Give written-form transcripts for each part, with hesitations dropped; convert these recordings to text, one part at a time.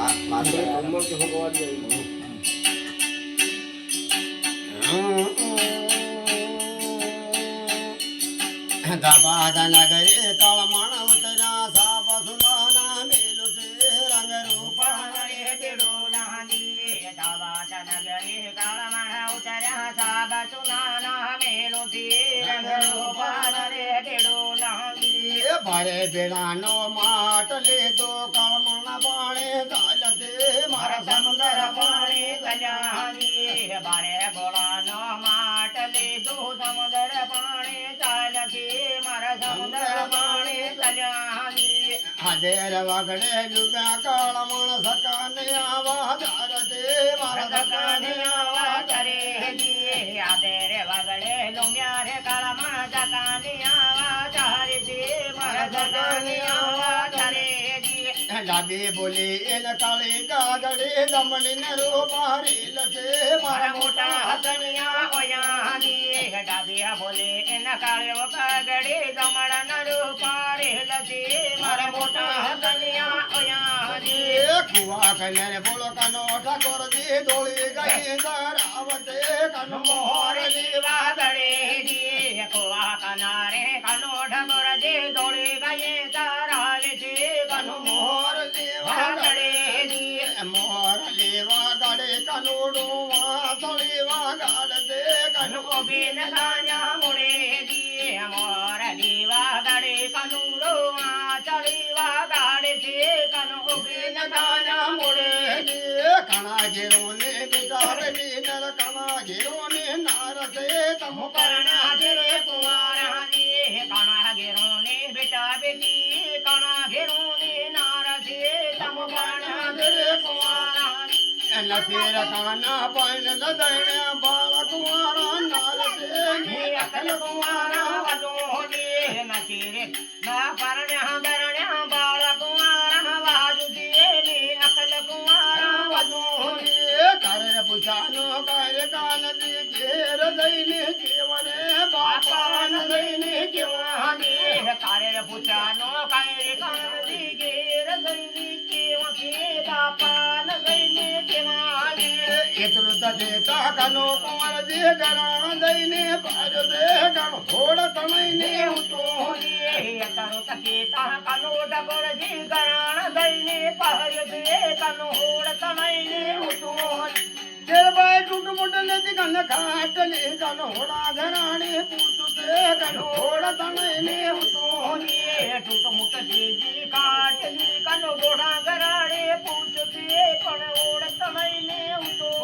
માત્ર બ્રહ્મ કે ભગવાન દબાદ નગરે કળમણ ઉતરા સાપ સુના મેલું છે રંગ રૂપાણે તેડો નાની દબાદ નગરે કળમણ ઉતરા સાપ સુના મેલું છે રંગ રૂપાણે તેડો નાની ભારે બેડાનો માટ લીધો કળમણ પાણે ચાલતે મારા સમંદર પાણી કલ્યાણી ભારે ગોળાનો માટ લીધો સમંદર પાણી ચાલતી મારા સમુદ્ર પાણી કલ્યાણી હાજર વગડે ડૂબ્યા કળમણ સકાને આવા ધારતે મારા સકાને આવા કરે હાજર વગડે ડૂબ્યા રે કળમણ સકાને આવા ધારતે મારા સકાને આવા કરે ડાબી બોલી એન કાળી ગાગડે દમણી ને રૂપારી લસે મારા મોટા હતનિયા ઓયાની ડાબી બોલી એન કાળી ગાગડે દમણ ને રૂપારી લસે મારા મોટા હતનિયા ઓયાની કુવા કને બોલો કનો ઠાકોર જી દોળી ગઈ ધરાવતે કનો મોર લીવા દડે જી કુવા કનારે કનો ઠાકોર જી દોળી ગઈ ધરાવે છે કનો મોર લેવા ગડે કનોડો વાસળીવા ગાડે કનો બેન ગાયા મોડે દી મોર લેવા ગડે કનોડો વાસળીવા ગાડે છે કનો બેન ગાયા મોડે દી કણા ઘેરો ને બેટારે નર કણા ઘેરો ને નારસે તમ પરણા ઘેરે કુંવારા દી કણા ઘેરો ને બેટા બેટી કણા ઘેરો ને નથીર કાના પાન દદણે બાળ કુંવારા નાલતે અકલ કુંવારા વજોડી નથીર ના પરણ્યા બરણ્યા બાળ કુંવારા વાજુદી અકલ કુંવારા વજોડી કરે પૂછાનો કરે કાન દી ઘેર દઈને કેવને બાપાન દઈને કેવાની કરે પૂછાનો કરે કાન દી ઘેર દઈને કેવા બાપાન દઈને એટલું દેતા કનો કુંવર દે ગણા દઈને પાજો દે ગણો થોડ તમઈને ઉતો તારો તકેતા કનો ડબળ દે ગણા દઈને પાજો દે કનો હોડ તમઈને ઉતો જે બાય ટૂટ મોટ લેતી કન ખાટલે કનો હોડા ઘરાણી પૂછું તે કનો હોડ તમઈને ઉતો ટૂટ મોટ દેજી ખાટલી કનો હોડા ઘરાણી પૂછું તે પણ હોડ તમઈને ઉતો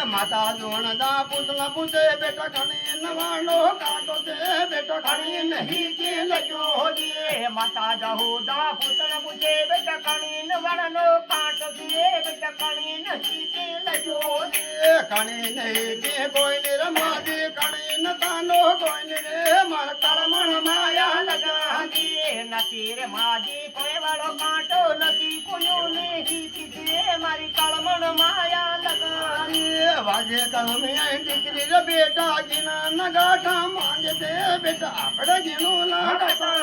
માતા જોણદા પૂતલા પૂછે બેટા ખણી નવાણો કાટો છે બેટા ખણી નહીં કે લજો જી માતા જહુદા પૂતલા પૂછે બેટા ખણી નવાણો કાટો છે બેટા ખણી નહીં કે લજો જી ખણી નહીં કે કોઈ ને રમાજે ખણી ન તાનો કોઈ ને રે મન તળમણ માયા લગા જી નથી રે માજી કોઈ વાળો કાટો નથી કોયો ને જી મારી તળમણ માયા લગા વાજે કમે દીકરી રે બેટા જીના નગાઠા માંગે દે બેટા આપણે જીનો લાડતા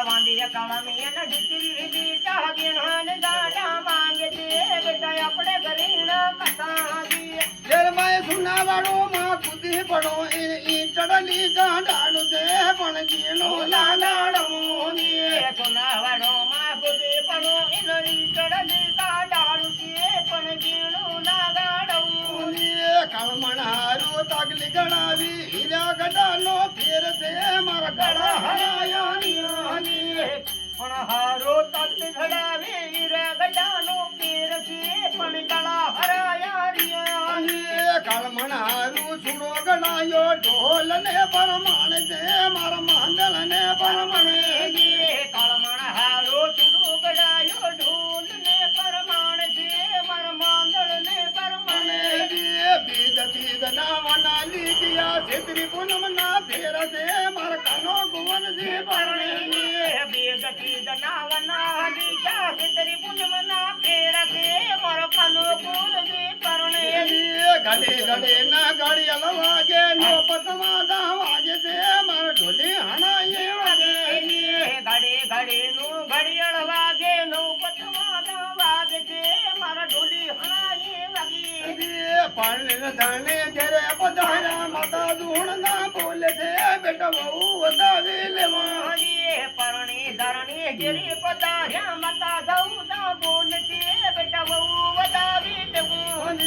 વાંદી કળમી ને દીકરી રે બેટા જીના નગાઠા માંગે દે બેટા આપણે ગરીના કથા દી જેલ માય સુના વાળો માં કુદી પડો ઈ ટડલી ગાડાડુ દે પણ જીનો લાડાડમો ની સુના વાળો માં કુદી પડો ઈ ટડલી ગાડાડુ દે પણ જીનો લાડાડમો કળમણ હારું તગલી ગણાવી હીરા ગડાનો ફેર દે મારા ગળા હરાયા પણ હારો તગલી ગણાવી હીરા ગડાનો ફેર દે પણ ગળા હરાયા કળમણ હારું સુડો ગણાયો ઢોલ ને પરમાણ દે મારા માંડળ ને પરમણે દે કળમણ હારો સુડો ગણાયો ઢોલ ને પરમાણ દે મારા માંડળ ને પરમણે દે બીજ નાવના લીકિયા છેતરી પૂનમ ના ફેર દે માર કાનો ગુવન દે પરણે બીજ નાવના લીકિયા છેતરી પૂનમ ના ફેર દે માર કાનો ગુવન દે પરણે ગડે ગડે ના ગાડી વાગે નો પતવા દા વાગે દે માર ઢોલી હણાએ વાગે ગડે ગડે નું ઘડિયાળ વાગે નો પતવા દા વાગે દે પાણી ધરણી ઘેરે પધાર્યા માતા ધૂણ ના બોલે છે બેટા બહુ વધાવી લેવા પરણી ધરણી ઘેરે પધાર્યા માતા ધૂણ ના બોલે છે બેટા બહુ વધાવી લેવું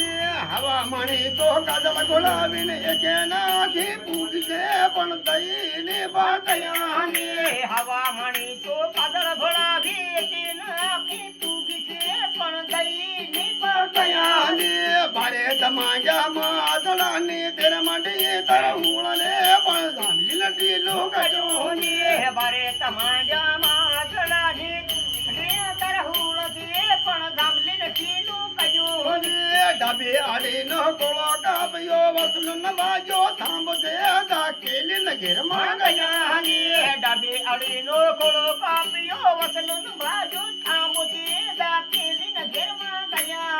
હવા મણી તો કાજલ ગોળાવીને એકે નાખી પૂગશે પણ દઈને બાતયાની હવા મણી તો કાજલ ગોળાવી એકે નાખી પૂગશે પણ દઈને બાતયાની ભારે તમાજા માતળાની તેર માટે તર ઉળને પણ સાંભળી લટી લોકજોની ભારે તમાજા માતળાની તર ઉળથી પણ સાંભળી લટી લોકજોની ડાબે આડીનો કોળો કાપ્યો વસલુન બાજો થાંભે દાખેલી નગરમાં ગયા ડાબે આડીનો કોળો કાપ્યો વસલુન બાજો થાંભે દાખેલી નગરમાં ગયા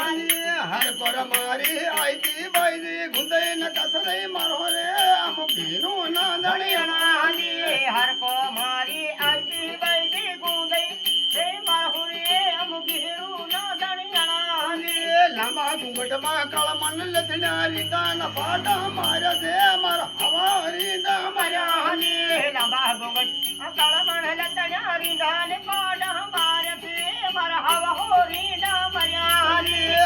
હર પર મારી આઈતી બાઈજી ગુંદે ન કસરે મારો રે આમ ભીનો ના દણિયાની હર કો મારી આઈતી બાઈજી ગુંદે રે મારો રે આમ ભીરો ના દણિયાની લાંબા ઘૂંઘટમાં કળમન લથડા રીતા ન પાટા માર્યા છે મારા હવા રીતા માર્યા લાંબા ઘૂંઘટ કળમન લથડા રીતા ને પાટા માર્યા છે મારા હવા હો રીતા માર્યા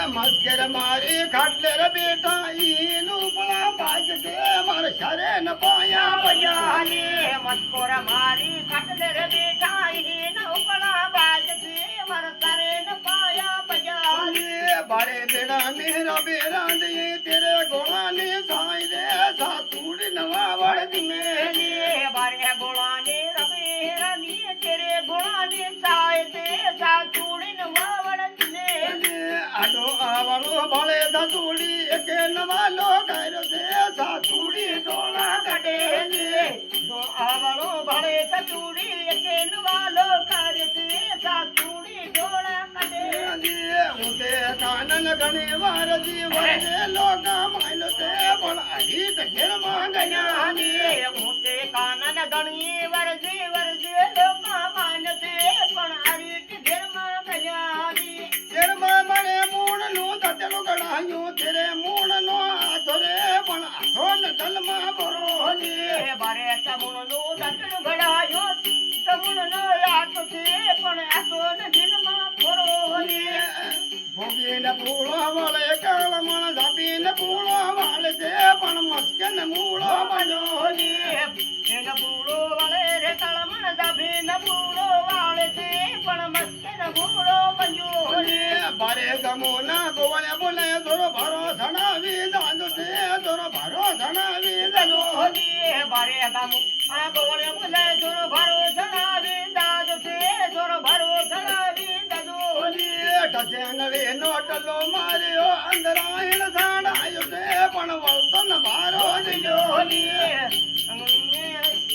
મસ્કર મારી ખાટલે રે બેઠા ઈનું પળા બાજ છે મારા શરે ન પાયા પયાની મસ્કોર મારી ખાટલે રે બેઠા ઈનું પળા બાજ છે મારા શરે ન પાયા પયાની બારે બેડા મેરા બેરાંદી તેરે ગોળાની સાઈ રે સાતુડી નવા વળદી મેલી બારે ગોળાની રબેરાની તેરે ગોળાની સાઈ તે સાતુડી નવા વળદી મેલી આડો આવળો ભલે સાતુડી એકે નવા લો ગાયરો છે સાતુડી ડોળા કડેલી દો આવળો ભલે સાતુડી એકે નવા લો ગાયરો છે સાતુડી ડોળા કડેલી ઉતે કાનન ઘણી વાર જીવને લોકા માયલો તે પણ અહી ઘેર માં ગયા ની ઉતે કાનન ઘણી વાર લોકા માયલો તે પણ અહી ઘેર માં ગયા ની ઘેર માં મને મૂળ નું તતેલો ગણાયો તેરે મૂળ નો આધરે પણ આધો ન દલમાં ભરો ની બારે તમૂળ નું તતેલો ગણાયો તમૂળ નો આધો છે પણ આધો ન દિલમાં ભરો ની ભોગીને પૂળો વળે કળમણ ઝાપીને પૂળો વાળે છે પણ મસ્કન મૂળો બજોની એને પૂળો વળે રે કળમણ ઝાપીને પૂળો વાળે છે પણ મસ્કન મૂળો બજોની બારે ગમોના ગોવળે બોલે જોરો ભરો સણાવી દાંજો છે જોરો ભરો સણાવી દાંજોની બારે ગમો આ ગોવળે બોલે જોરો ભરો સણાવી દાંજો છે જોરો ભરો સણાવી દાંજોની ટચેંગળી નોટલો માર્યો અંદરાયણ સાડાયો છે પણ વળતો ન ભારો દિયોની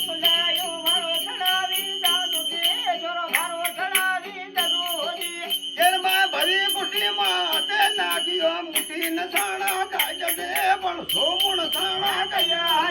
બોલાયો ભરો સણાવી દાંજો છે જોરો ભરો સણાવી દાંજોની ઘેરમાં ભરી કુટીમાં તે નાખ્યો મુઠી ન સાણા કાઢ્યો છે પણ સોમુણ સાણા ગયા